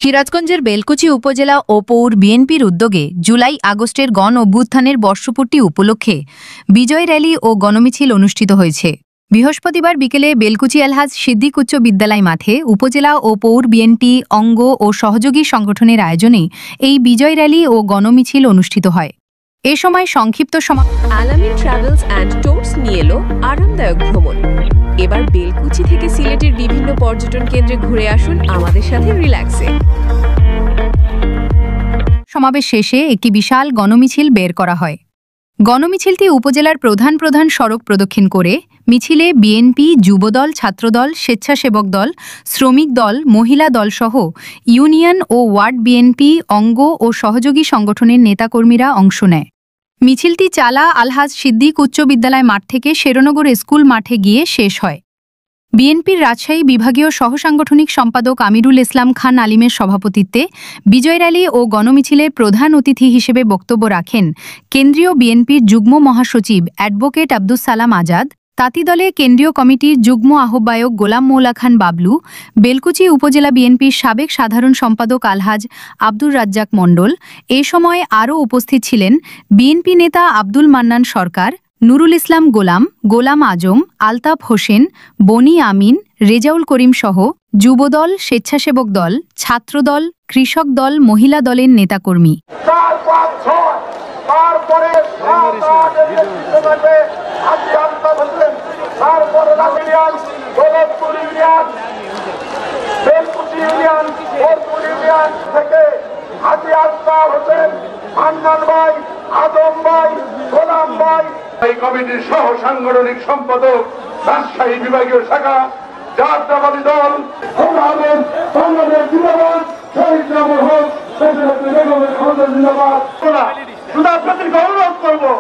সিরাজগঞ্জের বেলকুচি উপজেলা ও পৌর বিএনপির উদ্যোগে জুলাই আগস্টের গণ অভ্যুত্থানের বর্ষপূর্তি উপলক্ষে বিজয় র্যালি ও গণমিছিল অনুষ্ঠিত হয়েছে। বৃহস্পতিবার বিকেলে বেলকুচি আলহাজ সিদ্দিক উচ্চ বিদ্যালয় মাঠে উপজেলা ও পৌর বিএনপি অঙ্গ ও সহযোগী সংগঠনের আয়োজনে এই বিজয় র্যালি ও গণমিছিল অনুষ্ঠিত হয়। এ সময় সংক্ষিপ্ত আলামিন ট্রাভেলস অ্যান্ড ট্যুরস নিয়ে এলো আরামদায়ক ভ্রমণ। এবার বেলকুচি থেকে সিলেটের বিভিন্ন পর্যটন কেন্দ্রে ঘুরে আসুন আমাদের সাথে রিল্যাক্সে। সমাবেশ শেষে একটি বিশাল গণমিছিল বের করা হয়। গণমিছিলটি উপজেলার প্রধান প্রধান সড়ক প্রদক্ষিণ করে মিছিলে বিএনপি, যুবদল, ছাত্রদল, স্বেচ্ছাসেবক দল, শ্রমিক দল, মহিলা দলসহ ইউনিয়ন ও ওয়ার্ড বিএনপি অঙ্গ ও সহযোগী সংগঠনের নেতাকর্মীরা অংশ নেয়। মিছিলটি চালা আলহাজ সিদ্দিক উচ্চ বিদ্যালয় মাঠ থেকে শেরনগর স্কুল মাঠে গিয়ে শেষ হয়। বিএনপির রাজশাহী বিভাগীয় সহসাংগঠনিক সম্পাদক আমিরুল ইসলাম খান আলিমের সভাপতিত্বে বিজয় র্যালি ও গণমিছিলের প্রধান অতিথি হিসেবে বক্তব্য রাখেন কেন্দ্রীয় বিএনপির যুগ্ম মহাসচিব অ্যাডভোকেট আব্দুস সালাম আজাদ, তাঁতি দলে কেন্দ্রীয় কমিটির যুগ্ম আহ্বায়ক গোলাম মৌলা খান বাবলু, বেলকুচি উপজেলা বিএনপির সাবেক সাধারণ সম্পাদক আলহাজ আব্দুর রাজ্জাক মণ্ডল। এ সময় আরও উপস্থিত ছিলেন বিএনপি নেতা আব্দুল মান্নান সরকার, নুরুল ইসলাম গোলাম, গোলাম আজম, আলতাফ হোসেন, বনি আমিন, রেজাউল করিম সহ যুবদল, স্বেচ্ছাসেবক দল, ছাত্রদল, কৃষক দল, মহিলা দলের নেতাকর্মী। এই কমিটির সহ সাংগঠনিক সম্পাদক রাজশাহী বিভাগীয় শাখা জাতীয়তাবাদী দল অনুরোধ করবো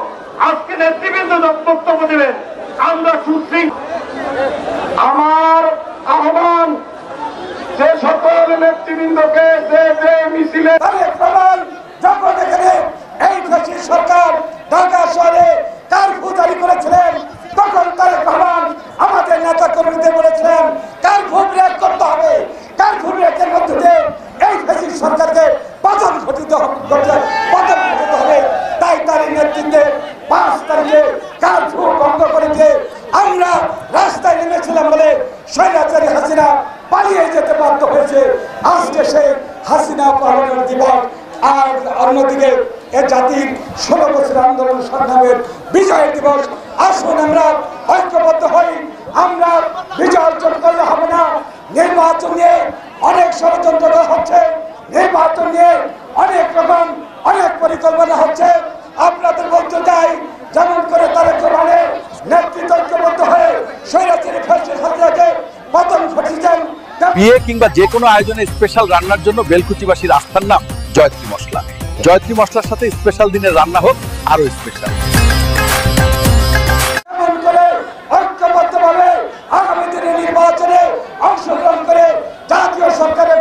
আজকে নেতৃবৃন্দ বক্তব্য দেবেন। আমরা সুশৃঙ্খল আমার আহ্বান যে সকল নেতৃবৃন্দকে যে মিছিলে যখন এখানে এই সরকার ঢাকা শহরে কারফিউ জারি করেছিলেন তখন তারেক রহমান আমাদের নেতা কর্মীদের বলেছিলেন কারফিউ ব্রেক করতে হবে। কারফিউ ব্রেকের মধ্যে দিয়ে এই ফ্যাসিস্ট সরকারকে পতন ঘটিতে হবে। তাই তার নেতৃত্বে 5 তারিখে কারফিউ ভঙ্গ করে দিয়ে আমরা রাস্তায় নেমেছিলাম বলে স্বৈরাচারী হাসিনা পালিয়ে যেতে বাধ্য হয়েছে। আজকে সেই হাসিনা পালানোর দিবস। আর অন্যদিকে এ জাতির 16 বছর আন্দোলন সংগ্রামের বিজয় দিবস। আসুন আমরা ঐক্যবদ্ধ হই। আমরা বিজয় অর্জন করলে হবে না। নির্বাচন নিয়ে অনেক ষড়যন্ত্র হচ্ছে, নির্বাচন নিয়ে অনেক রকম অনেক পরিকল্পনা হচ্ছে। আপনাদের বলতে চাই যেমন করে তারেক রহমানের নেতৃত্ব ঐক্যবদ্ধ হয়ে স্বৈরাচারী ফ্যাসিস্ট হাসিনাকে পতন ঘটিয়েছেন। বিয়ে কিংবা যে কোনো আয়োজনে স্পেশাল রান্নার জন্য বেলকুচিবাসীর আস্থার নাম জয়ত্রী মশলা। জয়ত্রী মশলার সাথে স্পেশাল দিনের রান্না হোক আরো স্পেশাল। ঐক্যবদ্ধভাবে আগামী দিনে নির্বাচনে অংশগ্রহণ করে জাতীয় সরকারের